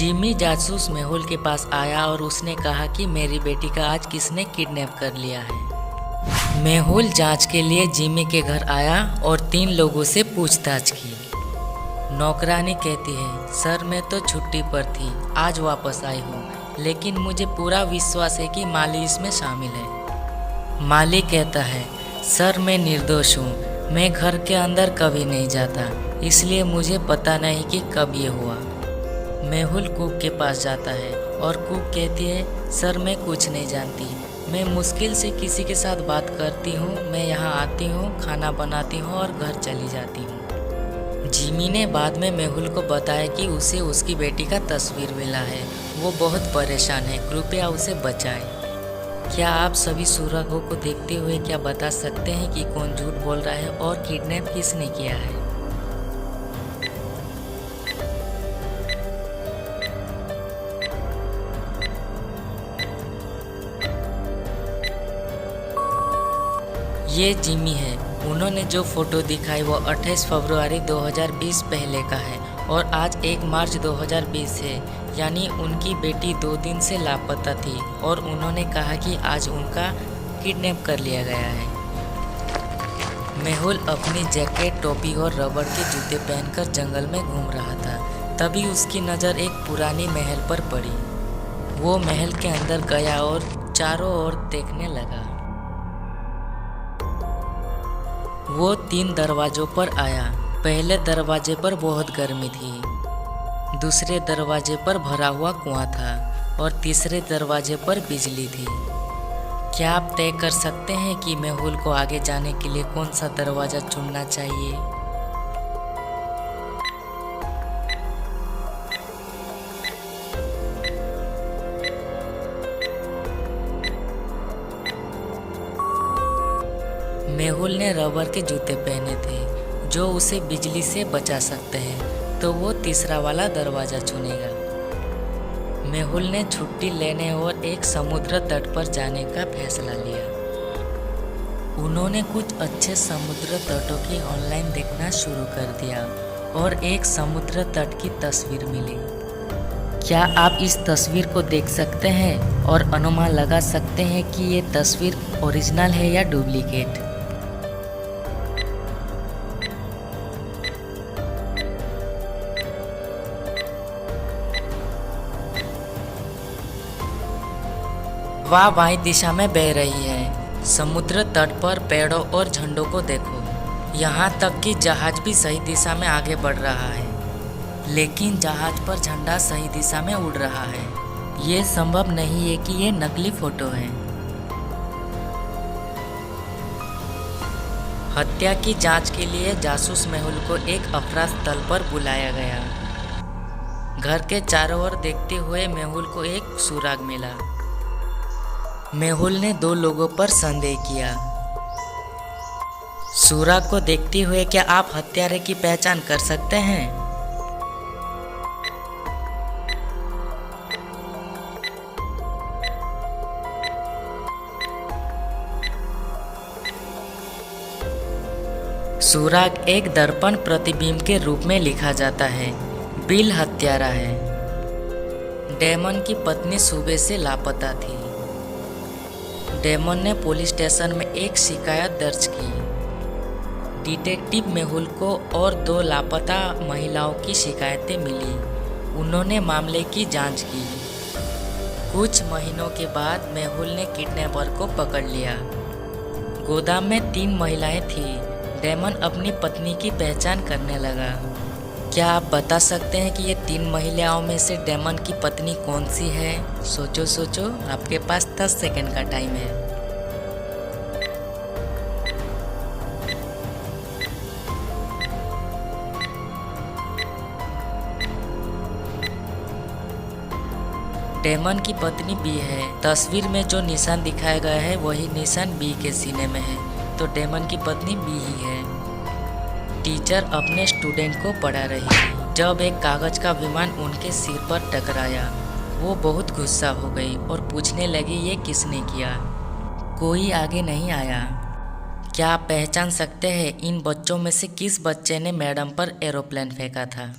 Jimmy जासूस मेहुल के पास आया और उसने कहा कि मेरी बेटी का आज किसने किडनैप कर लिया है। मेहुल जांच के लिए जिमी के घर आया और 3 लोगों से पूछताछ की। नौकरानी कहती है, सर मैं तो छुट्टी पर थी, आज वापस आई हूँ, लेकिन मुझे पूरा विश्वास है कि माली इसमें शामिल है। माली कहता है, सर मैं निर्दोष हूँ, मैं घर के अंदर कभी नहीं जाता, इसलिए मुझे पता नहीं कि कब ये हुआ। मेहुल कुक के पास जाता है और कुक कहती है, सर मैं कुछ नहीं जानती, मैं मुश्किल से किसी के साथ बात करती हूँ, मैं यहाँ आती हूँ, खाना बनाती हूँ और घर चली जाती हूँ। जिमी ने बाद में मेहुल को बताया कि उसे उसकी बेटी का तस्वीर मिला है, वो बहुत परेशान है, कृपया उसे बचाएं। क्या आप सभी सुरागों को देखते हुए क्या बता सकते हैं कि कौन झूठ बोल रहा है और किडनैप किसने किया है? ये जिमी है। उन्होंने जो फोटो दिखाई वो 28 फरवरी 2020 पहले का है और आज 1 मार्च 2020 है, यानी उनकी बेटी 2 दिन से लापता थी और उन्होंने कहा कि आज उनका किडनैप कर लिया गया है। मेहुल अपनी जैकेट, टोपी और रबड़ के जूते पहनकर जंगल में घूम रहा था। तभी उसकी नज़र एक पुरानी महल पर पड़ी। वो महल के अंदर गया और चारों ओर देखने लगा। वो 3 दरवाजों पर आया। पहले दरवाजे पर बहुत गर्मी थी, दूसरे दरवाजे पर भरा हुआ कुआं था और तीसरे दरवाजे पर बिजली थी। क्या आप तय कर सकते हैं कि मेहुल को आगे जाने के लिए कौन सा दरवाज़ा चुनना चाहिए? मेहुल ने रबर के जूते पहने थे जो उसे बिजली से बचा सकते हैं, तो वो तीसरा वाला दरवाज़ा चुनेगा। मेहुल ने छुट्टी लेने और एक समुद्र तट पर जाने का फैसला लिया। उन्होंने कुछ अच्छे समुद्र तटों की ऑनलाइन देखना शुरू कर दिया और एक समुद्र तट की तस्वीर मिली। क्या आप इस तस्वीर को देख सकते हैं और अनुमान लगा सकते हैं कि ये तस्वीर ओरिजिनल है या डुप्लीकेट? वह बाईं दिशा में बह रही है। समुद्र तट पर पेड़ों और झंडों को देखो, यहाँ तक कि जहाज भी सही दिशा में आगे बढ़ रहा है, लेकिन जहाज पर झंडा सही दिशा में उड़ रहा है। ये संभव नहीं है कि ये नकली फोटो है। हत्या की जांच के लिए जासूस मेहुल को एक अफरा स्थल पर बुलाया गया। घर के चारों ओर देखते हुए मेहुल को एक सुराग मिला। मेहुल ने 2 लोगों पर संदेह किया। सुराग को देखते हुए क्या आप हत्यारे की पहचान कर सकते हैं? सुराग एक दर्पण प्रतिबिंब के रूप में लिखा जाता है। बिल हत्यारा है। डेमन की पत्नी सुबह से लापता थी। डेमन ने पुलिस स्टेशन में एक शिकायत दर्ज की। डिटेक्टिव मेहुल को और 2 लापता महिलाओं की शिकायतें मिली। उन्होंने मामले की जांच की। कुछ महीनों के बाद मेहुल ने किडनैपर को पकड़ लिया। गोदाम में 3 महिलाएं थीं। डेमन अपनी पत्नी की पहचान करने लगा। क्या आप बता सकते हैं कि ये 3 महिलाओं में से डेमन की पत्नी कौन सी है? सोचो सोचो, आपके पास 10 सेकंड का टाइम है। डेमन की पत्नी बी है। तस्वीर में जो निशान दिखाया गया है वही निशान बी के सीने में है, तो डेमन की पत्नी बी ही है। टीचर अपने स्टूडेंट को पढ़ा रही थी जब एक कागज का विमान उनके सिर पर टकराया। वो बहुत गुस्सा हो गई और पूछने लगी ये किसने किया। कोई आगे नहीं आया। क्या आप पहचान सकते हैं इन बच्चों में से किस बच्चे ने मैडम पर एरोप्लेन फेंका था?